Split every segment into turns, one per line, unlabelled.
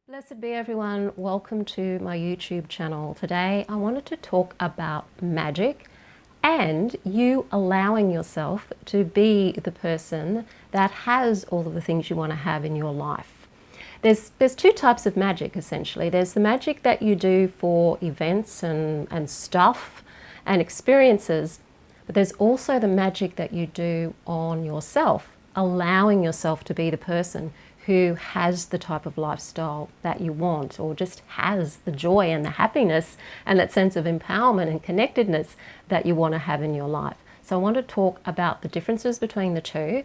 Blessed be everyone, welcome to my YouTube channel. Today I wanted to talk about magic and you allowing yourself to be the person that has all of the things you want to have in your life. There's two types of magic essentially. There's the magic that you do for events and stuff and experiences, but there's also the magic that you do on yourself, allowing yourself to be the person who has the type of lifestyle that you want, or just has the joy and the happiness and that sense of empowerment and connectedness that you want to have in your life. So I want to talk about the differences between the two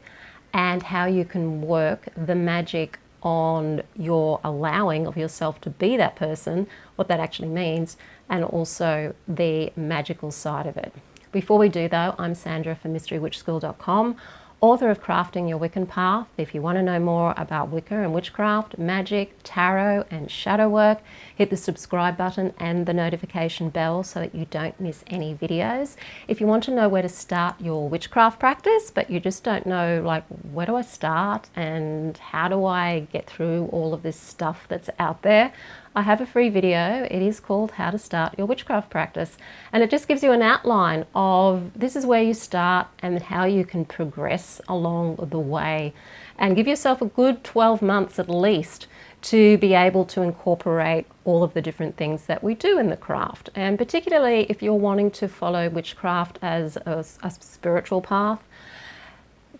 and how you can work the magic on your allowing of yourself to be that person, what that actually means, and also the magical side of it. Before we do though, I'm Sandra from mysterywitchschool.com, author of Crafting Your Wiccan Path. If you want to know more about Wicca and witchcraft, magic, tarot and shadow work, hit the subscribe button and the notification bell so that you don't miss any videos. If you want to know where to start your witchcraft practice, but you just don't know, like, where do I start and how do I get through all of this stuff that's out there, I have a free video. It is called How to Start Your Witchcraft Practice, and it just gives you an outline of this is where you start and how you can progress along the way and give yourself a good 12 months at least to be able to incorporate all of the different things that we do in the craft. And particularly if you're wanting to follow witchcraft as a spiritual path,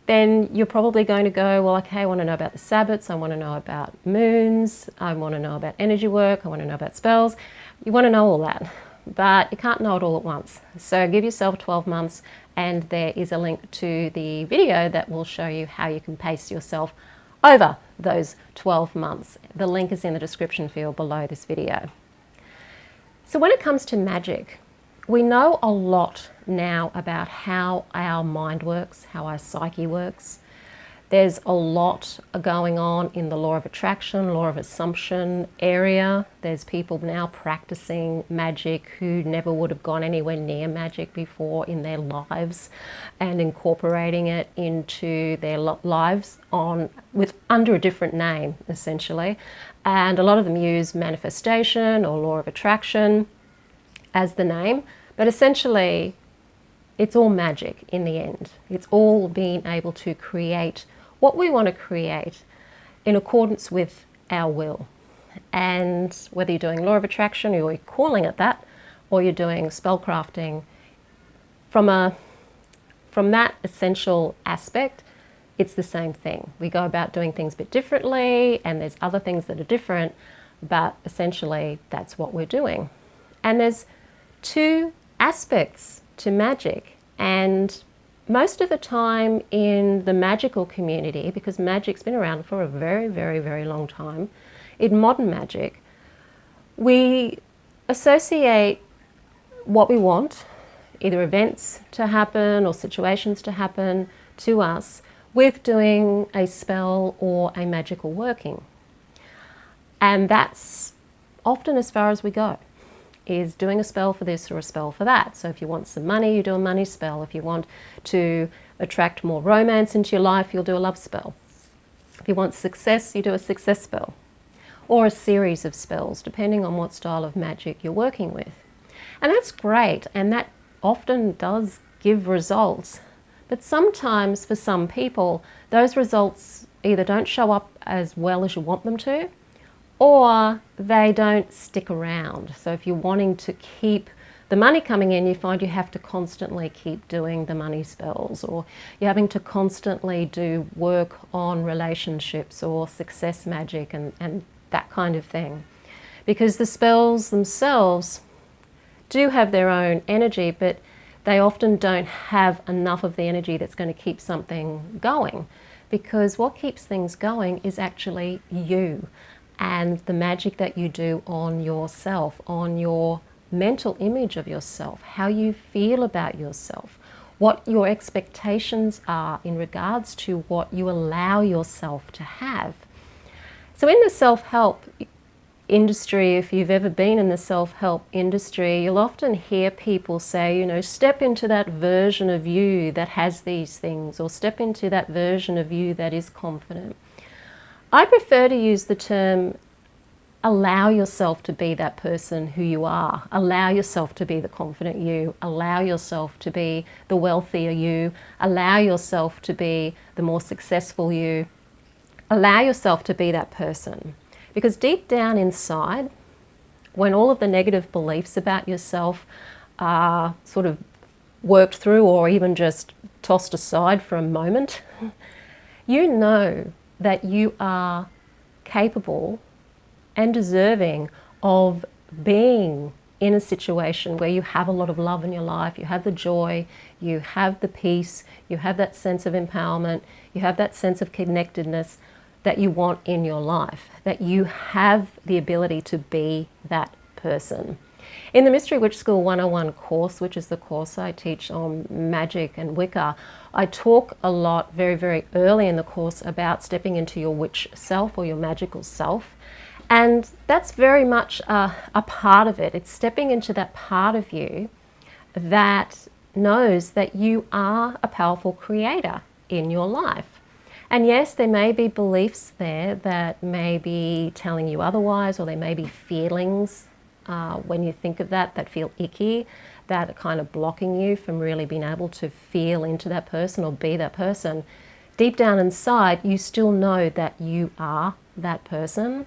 then you're probably going to go, well, okay, I want to know about the Sabbats, I want to know about moons, I want to know about energy work, I want to know about spells. You want to know all that, but you can't know it all at once. So give yourself 12 months, and there is a link to the video that will show you how you can pace yourself over those 12 months. The link is in the description field below this video. So when it comes to magic, we know a lot now about how our mind works, how our psyche works. There's a lot going on in the law of attraction, law of assumption area. There's people now practicing magic who never would have gone anywhere near magic before in their lives and incorporating it into their lives under a different name, essentially. And a lot of them use manifestation or law of attraction as the name, but essentially it's all magic in the end. It's all being able to create what we want to create in accordance with our will. And whether you're doing law of attraction or you're calling it that, or you're doing spellcrafting, from that essential aspect, it's the same thing. We go about doing things a bit differently, and there's other things that are different, but essentially that's what we're doing. And there's two aspects to magic, and most of the time in the magical community, because magic's been around for a very, very, very long time, in modern magic, we associate what we want, either events to happen or situations to happen to us, with doing a spell or a magical working. And that's often as far as we go, is doing a spell for this or a spell for that. So if you want some money, you do a money spell. If you want to attract more romance into your life, you'll do a love spell. If you want success, you do a success spell, or a series of spells, depending on what style of magic you're working with. And that's great, and that often does give results. But sometimes for some people, those results either don't show up as well as you want them to, or they don't stick around. So if you're wanting to keep the money coming in, you find you have to constantly keep doing the money spells, or you're having to constantly do work on relationships or success magic and that kind of thing. Because the spells themselves do have their own energy, but they often don't have enough of the energy that's going to keep something going. Because what keeps things going is actually you, and the magic that you do on yourself, on your mental image of yourself, how you feel about yourself, what your expectations are in regards to what you allow yourself to have. So in the self-help industry, if you've ever been in the self-help industry, you'll often hear people say, you know, step into that version of you that has these things, or step into that version of you that is confident. I prefer to use the term allow yourself to be that person who you are. Allow yourself to be the confident you. Allow yourself to be the wealthier you. Allow yourself to be the more successful you. Allow yourself to be that person. Because deep down inside, when all of the negative beliefs about yourself are sort of worked through or even just tossed aside for a moment, you know that you are capable and deserving of being in a situation where you have a lot of love in your life, you have the joy, you have the peace, you have that sense of empowerment, you have that sense of connectedness that you want in your life, that you have the ability to be that person. In the Mystery Witch School 101 course, which is the course I teach on Magick and Wicca, I talk a lot very, very early in the course about stepping into your witch self or your magical self. And that's very much a part of it. It's stepping into that part of you that knows that you are a powerful creator in your life. And yes, there may be beliefs there that may be telling you otherwise, or there may be feelings when you think of that feel icky, that are kind of blocking you from really being able to feel into that person or be that person. Deep down inside, you still know that you are that person.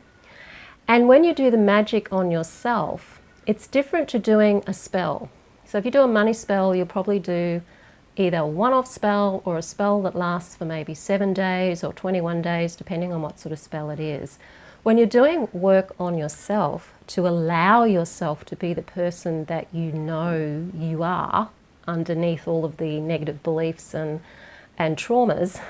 And when you do the magic on yourself, it's different to doing a spell. So if you do a money spell, you'll probably do either a one-off spell or a spell that lasts for maybe 7 days or 21 days, depending on what sort of spell it is. When you're doing work on yourself to allow yourself to be the person that you know you are underneath all of the negative beliefs and traumas,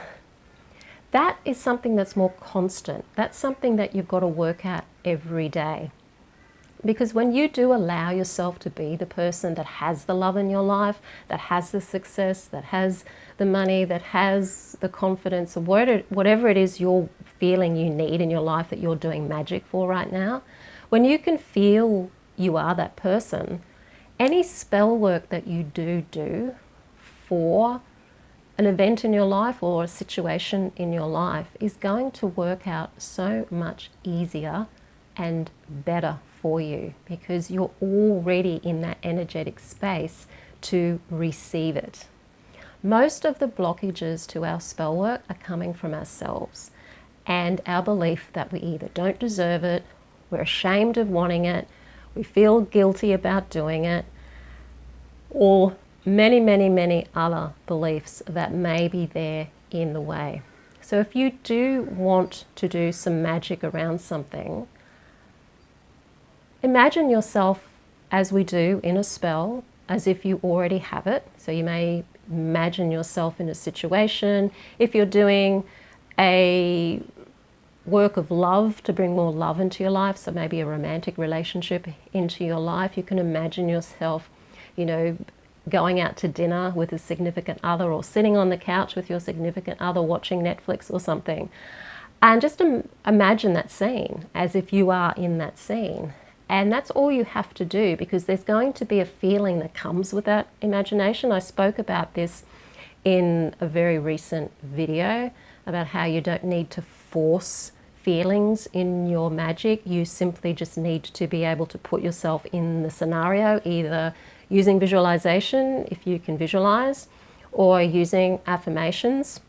that is something that's more constant. That's something that you've got to work at every day. Because when you do allow yourself to be the person that has the love in your life, that has the success, that has the money, that has the confidence, or whatever it is you're feeling you need in your life that you're doing magic for right now, when you can feel you are that person, any spell work that you do for an event in your life or a situation in your life is going to work out so much easier and better for you, because you're already in that energetic space to receive it. Most of the blockages to our spell work are coming from ourselves and our belief that we either don't deserve it, we're ashamed of wanting it, we feel guilty about doing it, or many, many, many other beliefs that may be there in the way. So if you do want to do some magic around something, imagine yourself, as we do in a spell, as if you already have it. So you may imagine yourself in a situation. If you're doing a work of love to bring more love into your life, so maybe a romantic relationship into your life, you can imagine yourself, going out to dinner with a significant other, or sitting on the couch with your significant other watching Netflix or something. And just imagine that scene as if you are in that scene. And that's all you have to do, because there's going to be a feeling that comes with that imagination. I spoke about this in a very recent video about how you don't need to force feelings in your magic. You simply just need to be able to put yourself in the scenario, either using visualization, if you can visualize, or using affirmations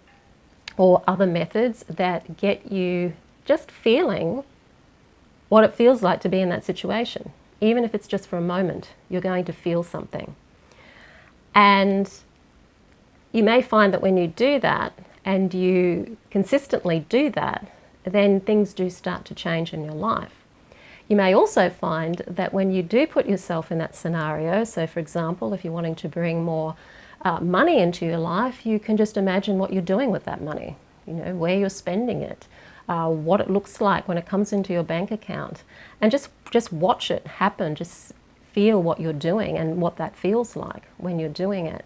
or other methods that get you just feeling what it feels like to be in that situation. Even if it's just for a moment, you're going to feel something. And you may find that when you do that, and you consistently do that, then things do start to change in your life. You may also find that when you do put yourself in that scenario, so for example, if you're wanting to bring more money into your life, you can just imagine what you're doing with that money, where you're spending it, what it looks like when it comes into your bank account, and just watch it happen. Just feel what you're doing and what that feels like when you're doing it.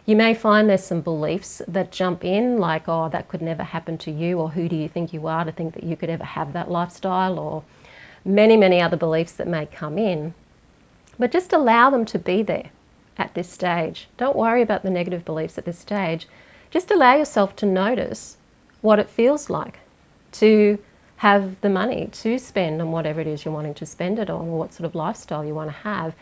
You may find there's some beliefs that jump in, like, oh, that could never happen to you, or who do you think you are to think that you could ever have that lifestyle, or many, many other beliefs that may come in. But just allow them to be there at this stage. Don't worry about the negative beliefs at this stage. Just allow yourself to notice what it feels like to have the money to spend on whatever it is you're wanting to spend it on, or what sort of lifestyle you want to have.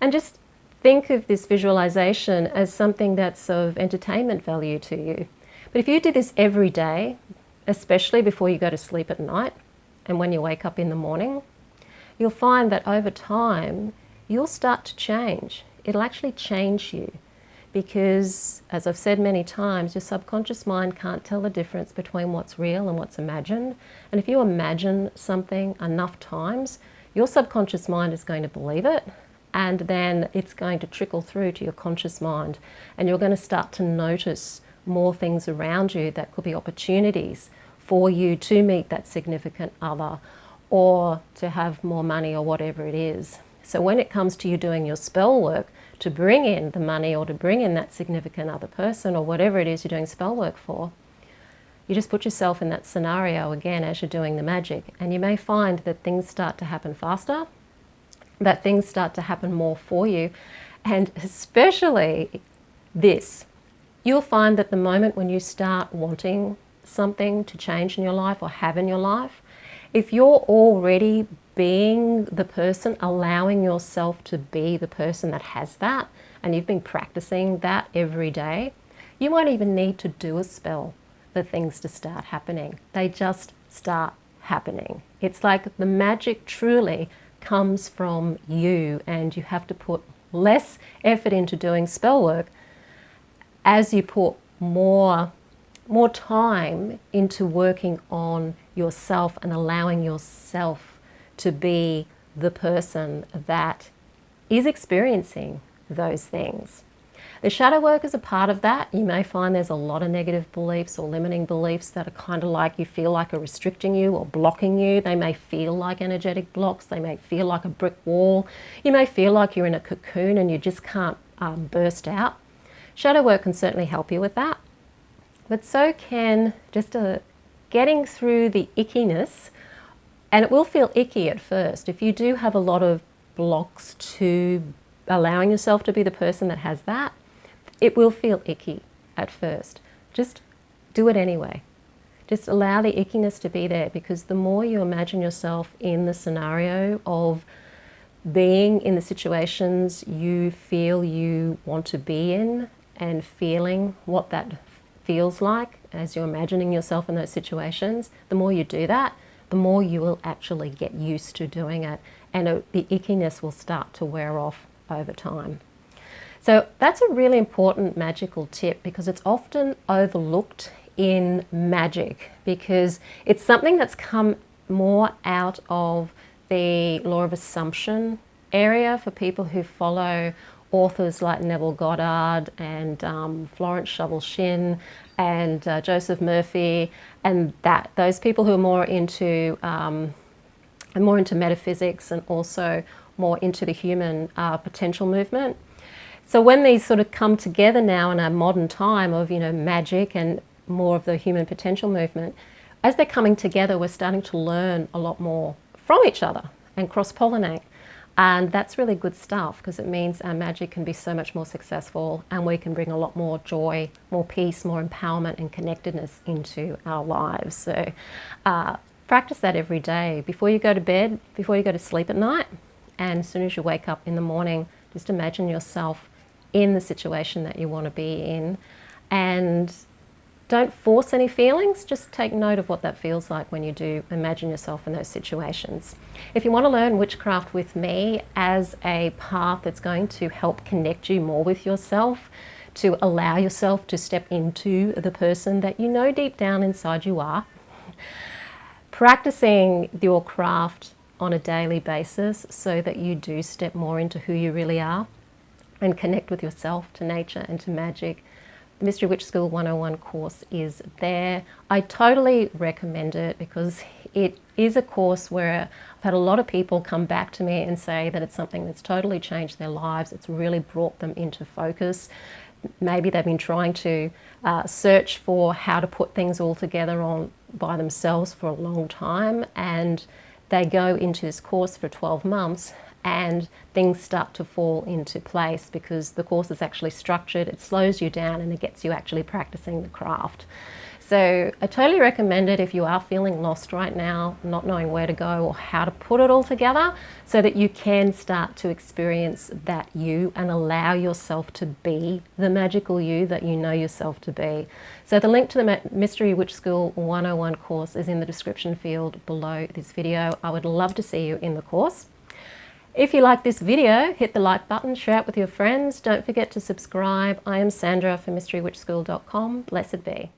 And just think of this visualization as something that's of entertainment value to you. But if you do this every day, especially before you go to sleep at night and when you wake up in the morning, you'll find that over time you'll start to change. It'll actually change you because, as I've said many times, your subconscious mind can't tell the difference between what's real and what's imagined. And if you imagine something enough times, your subconscious mind is going to believe it, and then it's going to trickle through to your conscious mind, and you're going to start to notice more things around you that could be opportunities for you to meet that significant other or to have more money or whatever it is. So when it comes to you doing your spell work to bring in the money or to bring in that significant other person or whatever it is you're doing spell work for, you just put yourself in that scenario again as you're doing the magic, and you may find that things start to happen faster, that things start to happen more for you. And especially this, you'll find that the moment when you start wanting something to change in your life or have in your life, if you're already being the person, allowing yourself to be the person that has that, and you've been practicing that every day, you won't even need to do a spell for things to start happening. They just start happening. It's like the magic truly comes from you, and you have to put less effort into doing spell work as you put more time into working on yourself and allowing yourself to be the person that is experiencing those things. The shadow work is a part of that. You may find there's a lot of negative beliefs or limiting beliefs that are kind of like you feel like are restricting you or blocking you. They may feel like energetic blocks. They may feel like a brick wall. You may feel like you're in a cocoon and you just can't burst out. Shadow work can certainly help you with that. But so can just getting through the ickiness, and it will feel icky at first. If you do have a lot of blocks to allowing yourself to be the person that has that, it will feel icky at first. Just do it anyway. Just allow the ickiness to be there, because the more you imagine yourself in the scenario of being in the situations you feel you want to be in and feeling what that feels like as you're imagining yourself in those situations, the more you do that, the more you will actually get used to doing it, and the ickiness will start to wear off over time. So that's a really important magical tip, because it's often overlooked in magic, because it's something that's come more out of the law of assumption area for people who follow authors like Neville Goddard and Florence Scovel Shinn and Joseph Murphy, and those people who are more into metaphysics and also more into the human potential movement. So when these sort of come together now in our modern time of magic and more of the human potential movement, as they're coming together, we're starting to learn a lot more from each other and cross-pollinate. And that's really good stuff, because it means our magic can be so much more successful, and we can bring a lot more joy, more peace, more empowerment and connectedness into our lives. So practice that every day before you go to bed, before you go to sleep at night, and as soon as you wake up in the morning, just imagine yourself in the situation that you want to be in, and don't force any feelings. Just take note of what that feels like when you do imagine yourself in those situations. If you want to learn witchcraft with me as a path that's going to help connect you more with yourself, to allow yourself to step into the person that you know deep down inside you are, practicing your craft on a daily basis so that you do step more into who you really are and connect with yourself, to nature and to magic, the Mystery Witch School 101 course is there. I totally recommend it, because it is a course where I've had a lot of people come back to me and say that it's something that's totally changed their lives. It's really brought them into focus. Maybe they've been trying to search for how to put things all together by themselves for a long time, and they go into this course for 12 months and things start to fall into place, because the course is actually structured, it slows you down, and it gets you actually practicing the craft. So I totally recommend it if you are feeling lost right now, not knowing where to go or how to put it all together, so that you can start to experience that you and allow yourself to be the magical you that you know yourself to be. So the link to the Mystery Witch School 101 course is in the description field below this video. I would love to see you in the course. If you like this video, hit the like button, share it with your friends. Don't forget to subscribe. I am Sandra for mysterywitchschool.com. Blessed be.